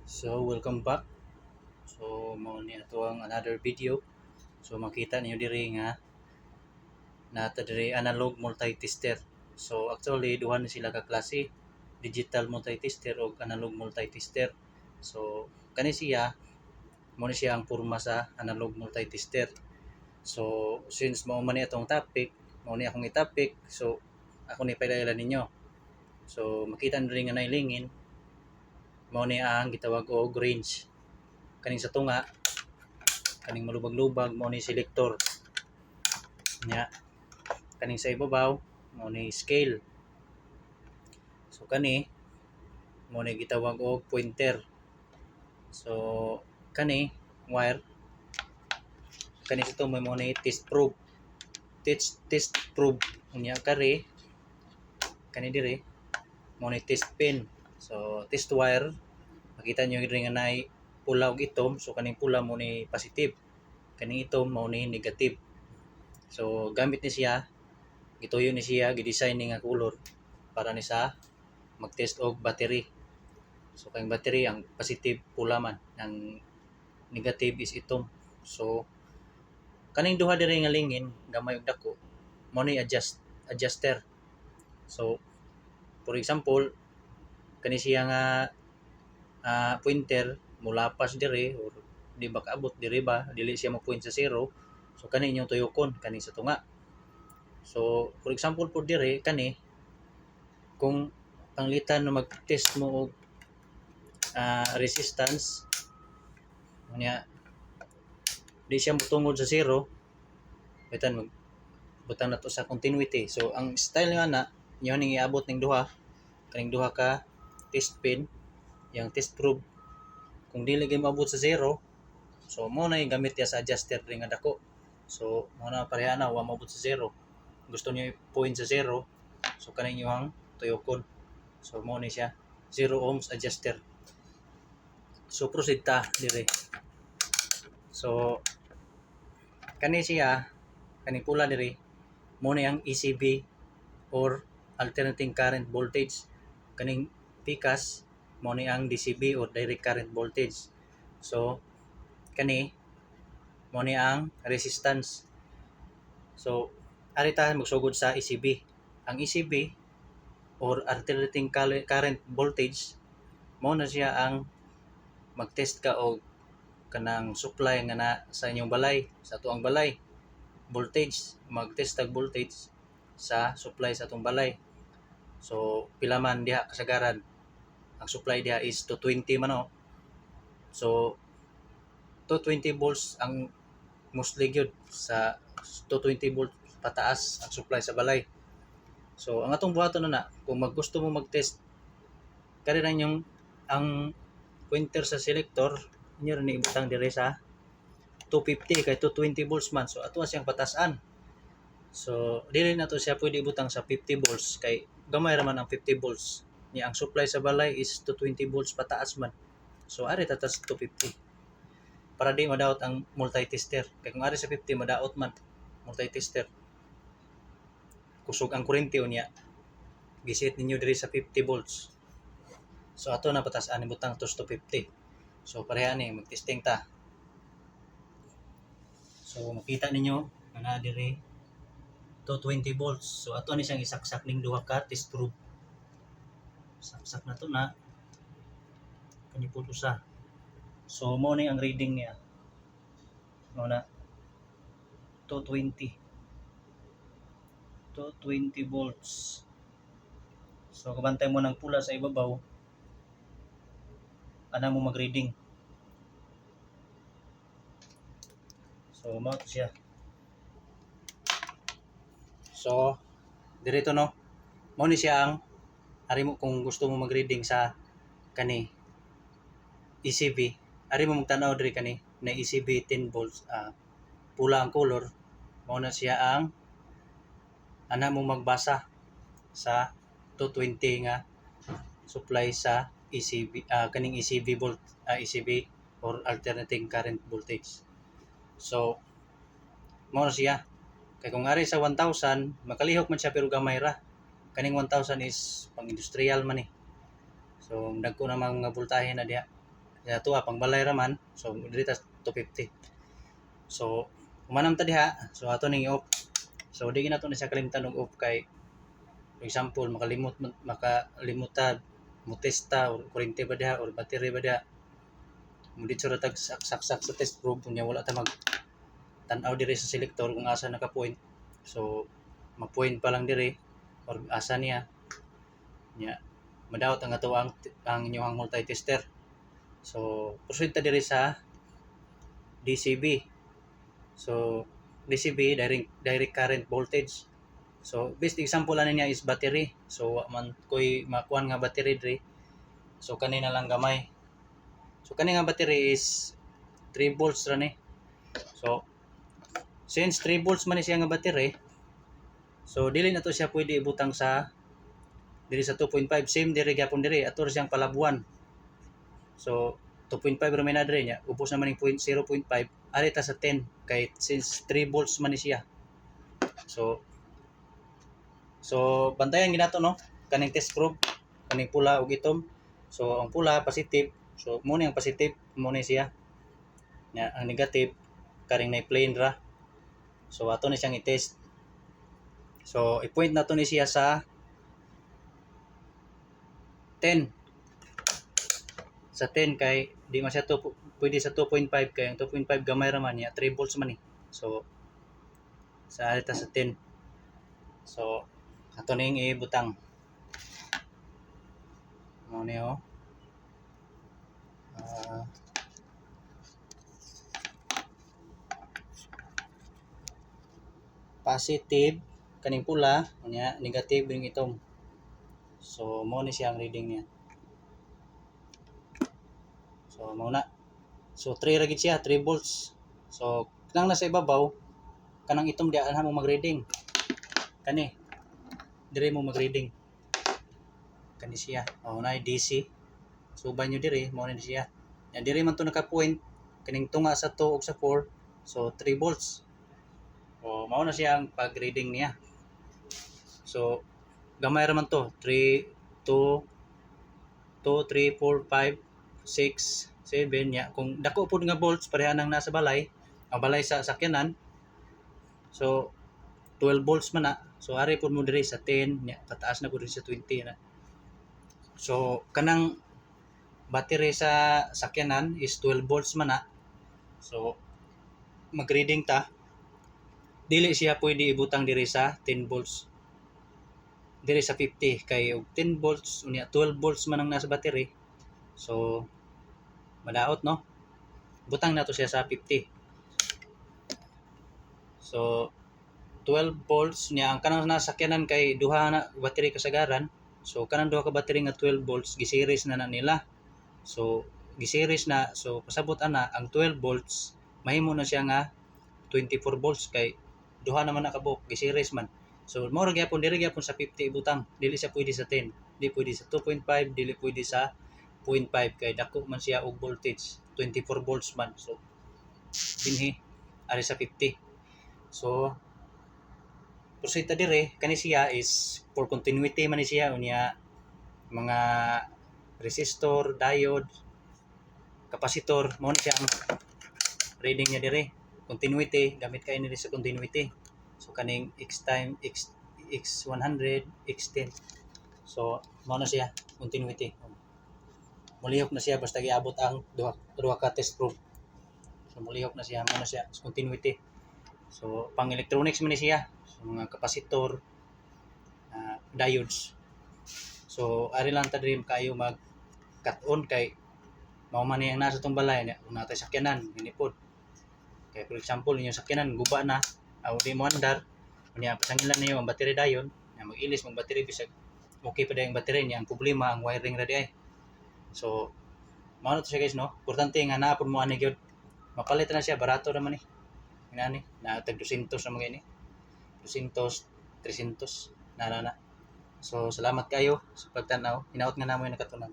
So welcome back. So mao ni ato ang another video. So makita niyo diri nga nata diri analog multitester. So actually duha ni sila ka klase, digital multitester o analog multitester. So kani siya mo ni siya ang porma sa analog multitester. So since mao man ni atong topic, mao ni akong i-topic, so ako ni pailaila ninyo. So makita diri nga nailingin mao ni ang gitawag og range. Kaning sa tunga kaning malubag-lubag mao ni selector nya, kaning sa ibabaw mao ni scale. So kani mao ni gitawag og pointer. So kani wire, kani sa to mao ni test probe. Test probe unya kare kani dire mao ni test pin. So test wire, makita nyo diri nga nay pula og itom. So kaning pula mo ni positive, kaning itom mao ni negative. So gamit ni siya, gituyo ni siya, gidesign ni nga color para ni sa mag-test og battery. So kang battery ang positive pula man, ang negative is itom. So kaning duha diri nga lingin gamay ug dako mao ni adjuster. So for example kani siya nga pointer mulapas dire or di ba kaabot diri ba, dili siya mo point sa zero. So kani inyong tuyokon kani sa tunga. So for example po dire kani kung panglitan na mag-test mo og resistance unya di siya motungod sa zero, bitan butang na to sa continuity. So ang style nga na inyo ning iabot ning duha, kaning duha ka test pin, yang test probe, kung dili gyud maabot sa zero, so mo na gamit ya sa adjuster ring nga dako. So mo na pareha na wa maabot sa zero, gusto niyo i-point sa zero, so kaning yung tuyokon. So mo ni siya 0 ohms adjuster. So proceed ta dire. So kani siya, kani pula dire mo ni ang ECV or alternating current voltage. Kaning pikas mo ni ang DCV or direct current voltage. So kani mo ni ang resistance. So ari ta magsugod sa ECV. Ang ECV or alternating current voltage mo na siya ang magtest ka og kanang supply nga na sa inyong balay, sa tuang balay, voltage, magtest tag voltage sa supply sa atong balay. So pila man diha kasagaran, ang supply diha is 220 man o. So 220 volts ang mostly gyud, sa 220 volts pataas ang supply sa balay. So ang atong buhaton na kung maggusto mo mag-test kani lang yung ang pointer sa selector inyo rin ibutang dire sa 250 kay 220 volts man. So ato siyang patasan. So dili na to siya pwede ibutang sa 50 volts kay gamay ra man ang 50 volts. Ni ang supply sa balay is 220 volts pataas man. So ari tatas 250. Para di madaot ang multitester. Kay kung ari sa 50 madaot man multitester. Kusog ang kuryente unya. Giset ninyo diri sa 50 volts. So ato na patasan ibutang to 250. So pareha ni magtesting ta. So makita ninyo na diri 220 volts. So ato ni siyang isaksak ning duha ka test probe. Saksak na to na kani pud usa. So mo ni ang reading niya. Mo na 220 volts. So kabantay mo ng pula sa ibabaw, ana mo mag-reading. So mao to siya. So dirito no, mao ni siya ang ari mo kung gusto mo mag-reading sa kani ECV, ari mo magtanaw diri kani na ECV 10 volts, pula ang color, mao na siya ang ana mo magbasa sa 220 nga supply sa ECV, kaning ECV volt, ECV or alternating current voltage. So mao na siya. Kay kung ari sa 1000 makalihok man siya pero gamay ra. Kaning 1000 is pang industrial man eh. So dagko na mga voltahe na diha. Ya tuwa pang balay raman. So diri ta 250. So umanam ta diha. So ato ning i-off. So di ginato na siya kalimtan og off kay for example makalimot ta mo testa or kurente ba diha or battery ba diha. Mudit ra tag saksak sa test probe nya wala ta mag tan-aw diri sa selector kung asa naka-point. So ma-point pa lang diri or asa niya. Nya madawat ang ato ang inyong multi-tester. So proceed ta diri sa DCB. So DCB direct current voltage. So best example ana niya is battery. So wa man koy makuan nga battery diri. So kanina lang gamay. So kani nga battery is 3 volts ra ni. So since 3 volts man ni siya nga battery, so dili na to siya pwede ibutang sa diri sa 2.5, same diri gyapon diri ato siyang palabuan. So 2.5 ra may na diri nya, ubos naman ning 0.5 ari ta sa 10 kay since 3 volts man ni siya. So bantayan ginato no kaning test probe kaning pula ug itom. So ang pula positive, so mo ni ang positive mo ni siya. Nya ang negative karing na plain ra. So ato ni siyang i-test. So i-point nato ni siya sa 10. Sa 10 kay di man siya pwede sa 2.5 kay ang 2.5 gamay ra man niya 3 volts man ni. So sa alita sa 10. So ato ning ibutang. Mo ni oh. Positive kaning pula nya negative ning itom. So mo ni siya ang reading niya. So mao na. So 3 ra gid siya, 3 volts. So kanang nasa ibabaw kanang itom di anha mo mag-reading. Kani dire mo mag-reading. Kani siya. Mao na DC. Suban nyo diri mao ni siya. Nya dire man to naka-point kaning tunga sa 2 ug sa 4. So 3 volts. O mao na siya ang pag-reading niya. So gamay ra man to 3 3 4 5 6 7 nya kung dako pud nga volts pareha nang nasa balay ang balay sa sakyanan. So 12 volts man na. So ari pud mo diri sa 10 nya pataas na pud sa 20 na. So kanang battery sa sakyanan is 12 volts man na. So mag-reading ta dili siya pwede ibutang diri sa 10 volts. Diri sa 50 kay og 10 volts unya 12 volts man ang nasa battery. So madaot no. Butang nato siya sa 50. So 12 volts niya ang kanang nasakyanan kay duha na battery kasagaran. So kanang duha ka battery nga 12 volts giseries na nila. So giseries na so pasabot ana ang 12 volts mahimo na siya nga 24 volts kay duha naman na kabuk giseries man. So mao ra gyapon diri gyapon sa 50 ibutang. Dili siya pwede sa 10, dili pwede sa 2.5, dili pwede sa 0.5 kay dako man siya og voltage 24 volts man. So dinhi ari sa 50. So proceed ta dire kani siya is for continuity man ni siya unya mga resistor, diode, capacitor mo ni siya ang reading niya dire. Continuity gamit kay ni sa continuity. So kaning x100 x10. So mo na siya continuity. Mulihok na siya basta giabot ang duha ka test probe. So mulihok na siya mo na siya continuity. So pang electronics man ni siya. So, mga capacitor, diodes. So ari lang ta diri kayo mag cut on kay mao man ang nasa tong balay niya una tay sakyanan hinipod. Kay for example inyo sakyanan guba na aw di mo andar unya pasangilan niyo ang battery dayon nga mag-ilis mag battery bisag okay pa dayang battery niya ang problema ang wiring ra di ay. So mao na to siya guys no. Importante nga naa pud mo ani gyud. Mapalit na siya barato ra man ni. Inani na tag 200 ra mga ini. 200, 300 na. So salamat kayo sa pagtanaw. Hinaot nga namo yung nakatunan.